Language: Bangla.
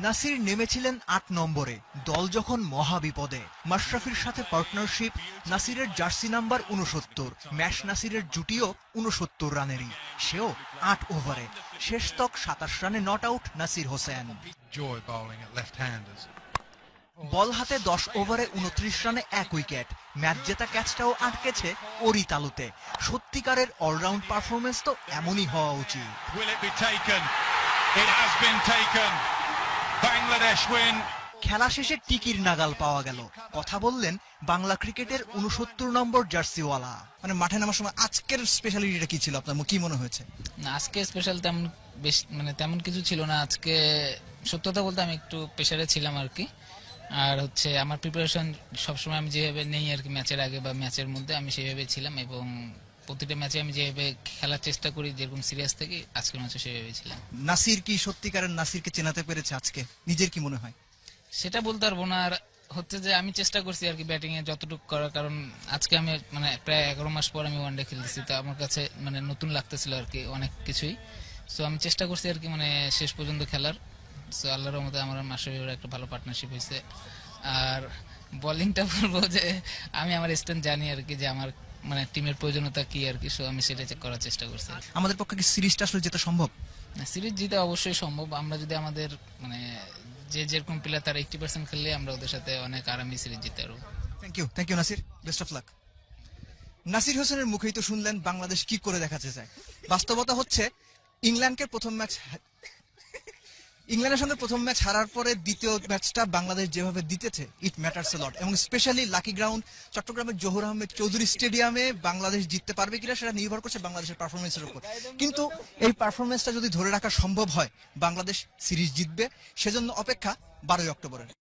নাসির নেমেছিলেন ৮ নম্বরে, দল যখন মহাবিপদে। মাশরাফির সাথে পার্টনারশিপ, নাসিরের জার্সি নাম্বার ৬৯, ম্যাশ নাসিরের জুটিও ৬৯ রানেরই, সেও ৮ ওভারে। শেষ তক ২৭ রানে নট আউট নাসির হোসেন। বল হাতে ১০ ওভারে ২৯ রানে ১ উইকেট। ম্যাচ জেতা ক্যাচটাও আটকেছে ওরই তালুতে। সত্যিকারের অলরাউন্ড পারফরমেন্স তো এমনই হওয়া উচিত। খেলা শেষে টিকির নাগাল পাওয়া গেল। কথা বললেন বাংলা ক্রিকেটের ৬৯ নম্বর জার্সিওয়ালা। মানে মাঠে নামার সময় আজকের স্পেশালিটিটা কি ছিল, আপনার কি মনে হয়েছে? না, আজকে স্পেশাল তেমন বেশ তেমন কিছু ছিল না। আজকে সত্যতা বলতে আমি একটু প্রেসারে ছিলাম আর কি। আর হচ্ছে আমার প্রিপারেশন সবসময় আমি যেভাবে নেই আর কি, ম্যাচের আগে বা ম্যাচের মধ্যে আমি সেভাবে ছিলাম, এবং প্রতিটা ম্যাচে আমি যেভাবে খেলার চেষ্টা করি, যেরকম সিরিয়াস থেকে, আজকের ম্যাচে সেভাবে ছিলাম। নাসির কি সত্যিকারের নাসিরকে চেনাতে পেরেছে আজকে? নিজের কি মনে হয়? সেটা বলতে পারবো না। আর হচ্ছে যে আমি চেষ্টা করছি আর কি ব্যাটিং এ যতটুকু করার, কারণ আজকে আমি প্রায় ১১ মাস পর আমি ওয়ানডে খেলতেছি, তো আমার কাছে নতুন লাগতেছিল আর কি অনেক কিছুই। সো আমি চেষ্টা করছি আর কি শেষ পর্যন্ত খেলার। সো আল্লাহর রহমতে আমার মাশরাফির একটা ভালো পার্টনারশিপ হয়েছে। আর বোলিংটা বলবো যে আমি আমার স্ট্যান্ড জানি আর কি, যে আমার টিমের প্রয়োজনীয়তা কি আর কি। সো আমি সেটা করার চেষ্টা করছি। আমাদের পক্ষে কি সিরিজটা আসলে জেতা সম্ভব? সিরিজ জিতে অবশ্যই সম্ভব। আমরা যদি আমাদের যে যেরকম প্লেয়ার তার 80% খেললে আমরা ওদের সাথে অনেক আরামে সিরিজ জিতে পারবো। Thank you Nasir, best of luck. Nasir হোসেনের মুখেই তো শুনলেন বাংলাদেশ কি করে দেখাতে চায়। বাস্তবতা হচ্ছে ইংল্যান্ডের সঙ্গে প্রথম ম্যাচ হারার পরে দ্বিতীয় ম্যাচটা বাংলাদেশ যেভাবে জিতেছে, ইট ম্যাটারস এ লট। এবং স্পেশালি লাকি গ্রাউন্ড চট্টগ্রামের জহুর আহমেদ চৌধুরী স্টেডিয়ামে বাংলাদেশ জিততে পারবে কিনা সেটা নির্ভর করছে বাংলাদেশের পারফরমেন্সের উপর। কিন্তু এই পারফরমেন্সটা যদি ধরে রাখা সম্ভব হয়, বাংলাদেশ সিরিজ জিতবে। সেজন্য অপেক্ষা ১২ই অক্টোবরের।